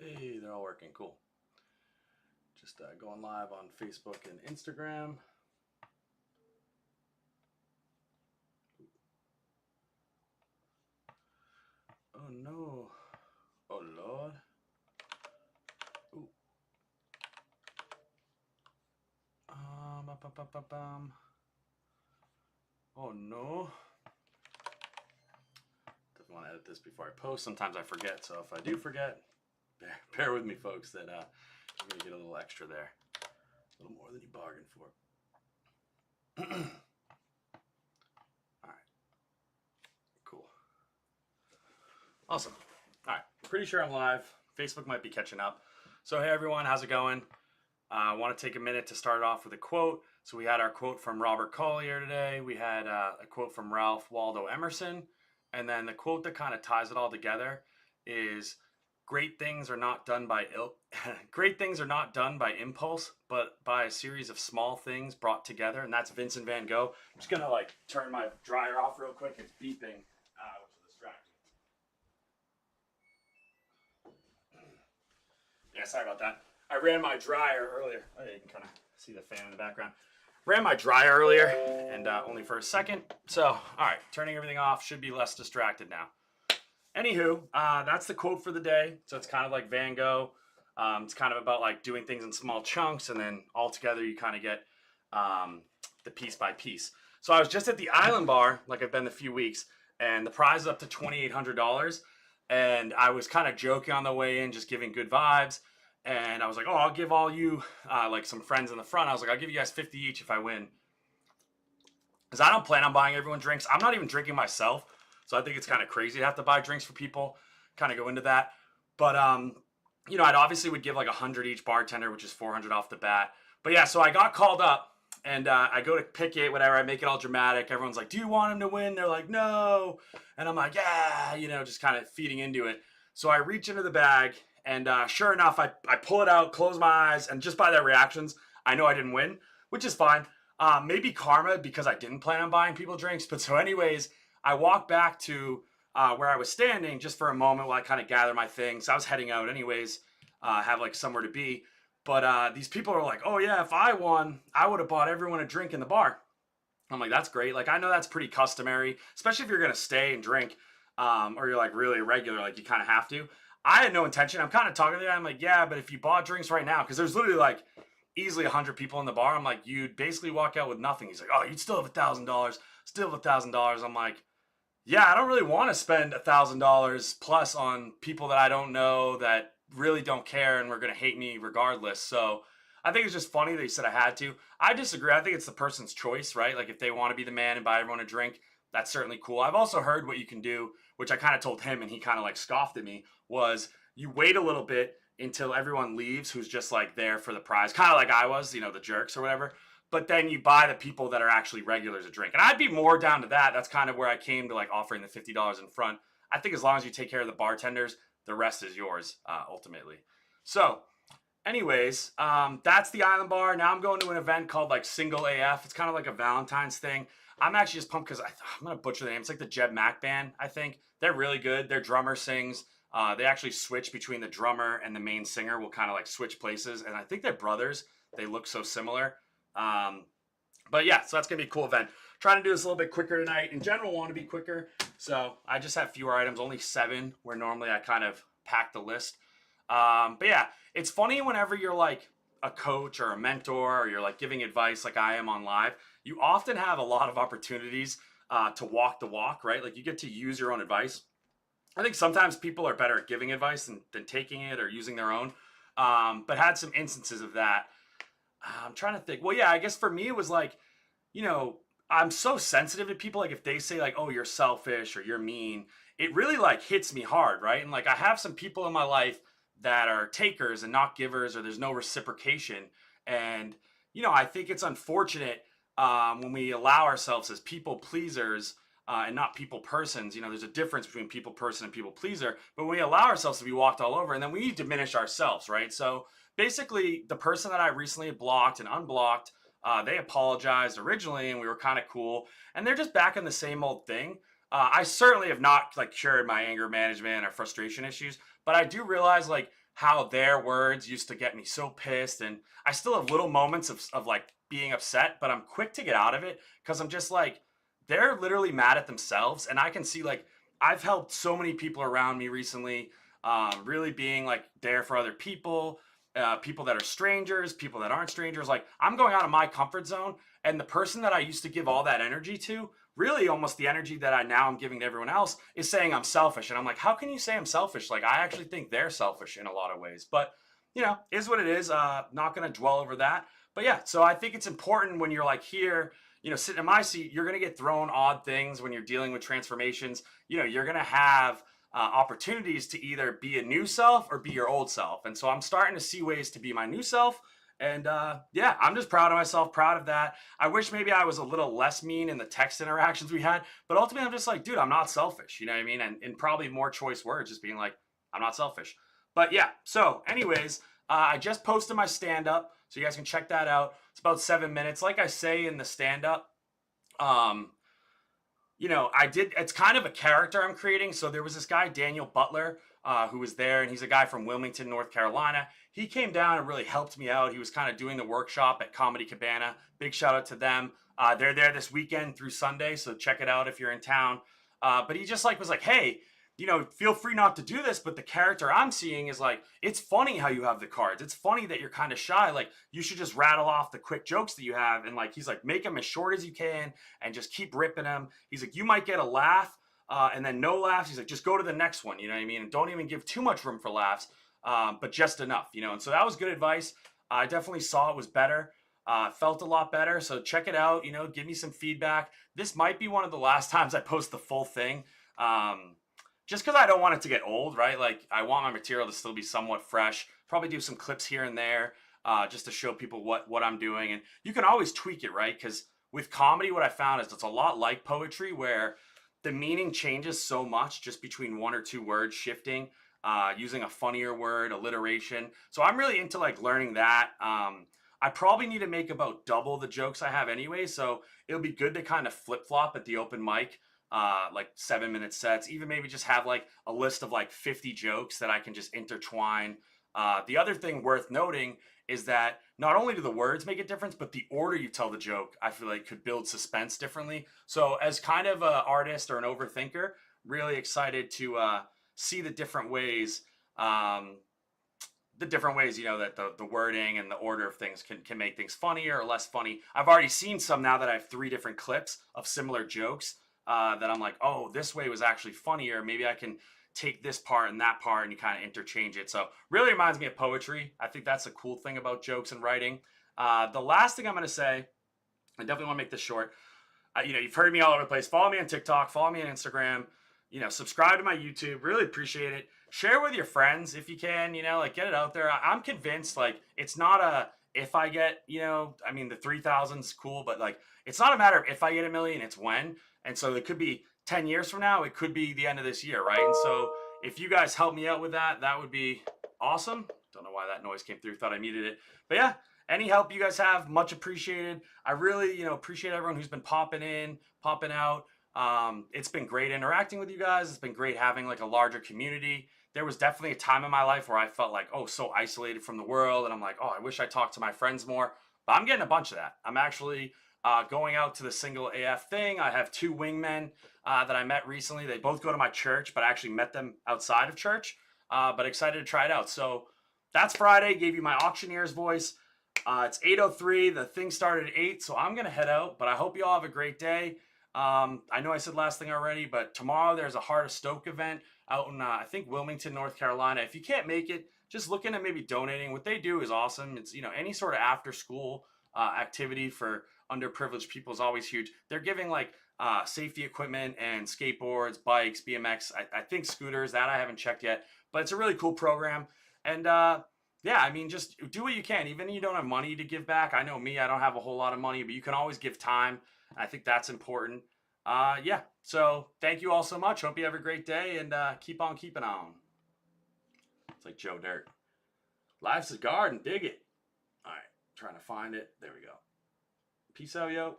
Hey, they're all working. Cool. Just going live on Facebook and Instagram. Oh no. Oh Lord. Ooh. Oh no. Definitely want to edit this before I post. Sometimes I forget, so if I do forget, bear with me, folks, that you're going to get a little extra there. A little more than you bargained for. All right. Cool. Awesome. All right. Pretty sure I'm live. Facebook might be catching up. So, hey, everyone. How's it going? I want to take a minute to start off with a quote. So we had our quote from Robert Collier today. We had a quote from Ralph Waldo Emerson. And then the quote that kind of ties it all together is great things are not done by great things are not done by impulse, but by a series of small things brought together. And that's Vincent van Gogh. I'm just going to turn my dryer off real quick. It's beeping, which is distracting. Yeah, sorry about that. I ran my dryer earlier. Oh, yeah, you can kind of see the fan in the background. Ran my dryer earlier, and only for a second. So, all right, turning everything off. Should be less distracted now. Anywho, that's the quote for the day. So it's kind of like Van Gogh. It's kind of about doing things in small chunks, and then all together you kind of get the piece by piece. So I was just at the Island Bar, like I've been the few weeks, and the prize is up to $2,800. And I was kind of joking on the way in, just giving good vibes. And I was like, oh, I'll give all you, some friends in the front. I was like, I'll give you guys 50 each if I win. Because I don't plan on buying everyone drinks. I'm not even drinking myself. So I think it's kind of crazy to have to buy drinks for people. Kind of go into that. But, I'd obviously would give 100 each bartender, which is 400 off the bat. But yeah, so I got called up. And I go to pick it, whatever. I make it all dramatic. Everyone's like, do you want him to win? They're like, no. And I'm like, yeah, just kind of feeding into it. So I reach into the bag. And sure enough, I pull it out, close my eyes, and just by their reactions, I know I didn't win, which is fine. Maybe karma because I didn't plan on buying people drinks. But so anyways, I walk back to where I was standing just for a moment while I kind of gather my things. I was heading out anyways, have somewhere to be. But these people are like, oh yeah, if I won, I would have bought everyone a drink in the bar. I'm like, that's great. I know that's pretty customary, especially if you're going to stay and drink or you're really regular, you kind of have to. I had no intention. I'm kind of talking to them. I'm like, yeah, but if you bought drinks right now, because there's literally easily 100 people in the bar. I'm like, you'd basically walk out with nothing. He's like, oh, you'd still have $1,000. Still have $1,000. I'm like, yeah, I don't really want to spend $1,000 plus on people that I don't know that really don't care and were going to hate me regardless. So I think it's just funny that he said I had to. I disagree. I think it's the person's choice, right? If they want to be the man and buy everyone a drink, that's certainly cool. I've also heard what you can do, which I kind of told him and he kind of scoffed at me, was you wait a little bit until everyone leaves who's just there for the prize. Kind of like I was, the jerks or whatever. But then you buy the people that are actually regulars a drink. And I'd be more down to that. That's kind of where I came to offering the $50 in front. I think as long as you take care of the bartenders, the rest is yours ultimately. So anyways, that's the Island Bar. Now I'm going to an event called Single AF. It's kind of like a Valentine's thing. I'm actually just pumped because I'm going to butcher the name. It's the Jeb Mack Band, I think. They're really good. Their drummer sings. They actually switch between the drummer and the main singer. Will kind of switch places. And I think they're brothers. They look so similar. But yeah, so that's going to be a cool event. Trying to do this a little bit quicker tonight. In general, want to be quicker. So I just have fewer items, only 7, where normally I kind of pack the list. But yeah, it's funny whenever you're a coach or a mentor or you're giving advice like I am on live, you often have a lot of opportunities to walk the walk, right? You get to use your own advice. I think sometimes people are better at giving advice than taking it or using their own. But had some instances of that. I'm trying to think. Well, yeah, I guess for me it was I'm so sensitive to people. If they say oh, you're selfish or you're mean, it really hits me hard, right? And I have some people in my life that are takers and not givers, or there's no reciprocation. And, I think it's unfortunate when we allow ourselves as people pleasers and not people persons. There's a difference between people person and people pleaser, but when we allow ourselves to be walked all over, and then we diminish ourselves, right? So basically the person that I recently blocked and unblocked, they apologized originally and we were kind of cool, and they're just back in the same old thing. I certainly have not cured my anger management or frustration issues, but I do realize how their words used to get me so pissed. And I still have little moments of like being upset, but I'm quick to get out of it because I'm just like, they're literally mad at themselves. And I can see like, I've helped so many people around me recently, really being like there for other people, people that are strangers, people that aren't strangers. Like I'm going out of my comfort zone, and the person that I used to give all that energy to, really almost the energy that I now am giving to everyone else, is saying I'm selfish. And I'm like, how can you say I'm selfish? Like I actually think they're selfish in a lot of ways. But you know, is what it is. Not going to dwell over that. But yeah, so I think it's important when you're like here, you know, sitting in my seat, you're going to get thrown odd things when you're dealing with transformations. You know, you're going to have opportunities to either be a new self or be your old self. And so I'm starting to see ways to be my new self. And yeah, I'm just proud of myself, proud of that. I wish maybe I was a little less mean in the text interactions we had, but ultimately I'm just like, dude, I'm not selfish. You know what I mean? And probably more choice words, just being like, I'm not selfish. But yeah, so anyways, I just posted my stand-up, so you guys can check that out. It's about 7 minutes. Like I say in the stand-up, you know, it's kind of a character I'm creating. So there was this guy, Daniel Butler, who was there, and he's a guy from Wilmington, North Carolina. He came down and really helped me out. He was kind of doing the workshop at Comedy Cabana. Big shout out to them. They're there this weekend through Sunday, so check it out if you're in town. But he just like was like, hey, you know, feel free not to do this, but the character I'm seeing is like, it's funny how you have the cards. It's funny that you're kind of shy. Like, you should just rattle off the quick jokes that you have. And like, he's like, make them as short as you can and just keep ripping them. He's like, you might get a laugh and then no laughs. He's like, just go to the next one. You know what I mean? And don't even give too much room for laughs, but just enough, you know? And so that was good advice. I definitely saw it was better. Felt a lot better. So check it out, you know, give me some feedback. This might be one of the last times I post the full thing. Just because I don't want it to get old, right? Like, I want my material to still be somewhat fresh. Probably do some clips here and there, just to show people what I'm doing. And you can always tweak it, right? Because with comedy, what I found is it's a lot like poetry, where the meaning changes so much just between one or two words shifting, using a funnier word, alliteration. So I'm really into like learning that. I probably need to make about double the jokes I have anyway. So it'll be good to kind of flip-flop at the open mic. Like 7-minute sets, even maybe just have like a list of like 50 jokes that I can just intertwine. The other thing worth noting is that not only do the words make a difference, but the order you tell the joke, I feel like could build suspense differently. So as kind of an artist or an overthinker, really excited to see the different ways, you know, that the wording and the order of things can make things funnier or less funny. I've already seen some now that I have 3 different clips of similar jokes. That I'm like, oh, this way was actually funnier. Maybe I can take this part and that part and you kind of interchange it. So really reminds me of poetry. I think that's a cool thing about jokes and writing. The last thing I'm going to say, I definitely want to make this short. You know, you've heard me all over the place. Follow me on TikTok, follow me on Instagram, you know, subscribe to my YouTube. Really appreciate it. Share with your friends if you can, you know, like get it out there. I'm convinced like it's not a, if I get, you know, I mean, the 3,000's cool, but like, it's not a matter of if I get 1 million, it's when. And so it could be 10 years from now. It could be the end of this year, right? And so if you guys help me out with that, that would be awesome. Don't know why that noise came through. Thought I muted it. But yeah, any help you guys have, much appreciated. I really, you know, appreciate everyone who's been popping in, popping out. It's been great interacting with you guys. It's been great having like a larger community. There was definitely a time in my life where I felt like, oh, so isolated from the world. And I'm like, oh, I wish I talked to my friends more. But I'm getting a bunch of that. I'm actually going out to the Single AF thing. I have 2 wingmen that I met recently. They both go to my church, but I actually met them outside of church. But excited to try it out. So that's Friday. Gave you my auctioneer's voice. It's 8:03. The thing started at 8, so I'm going to head out. But I hope you all have a great day. I know I said last thing already, but tomorrow there's a Heart of Stoke event out in, I think, Wilmington, North Carolina. If you can't make it, just looking at maybe donating. What they do is awesome. It's, you know, any sort of after-school activity for underprivileged people is always huge. They're giving like safety equipment and skateboards, bikes, BMX, I think scooters, that I haven't checked yet, but it's a really cool program. And yeah, I mean, just do what you can. Even if you don't have money to give back. I know me, I don't have a whole lot of money, but you can always give time. I think that's important. Yeah, so thank you all so much. Hope you have a great day, and keep on keeping on. It's like Joe Dirt. Life's a garden, dig it. All right, trying to find it. There we go. Peace out, yo.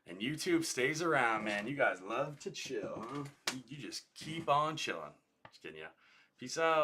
And YouTube stays around, man. You guys love to chill, huh? You just keep on chilling. Just kidding, yeah. Peace out.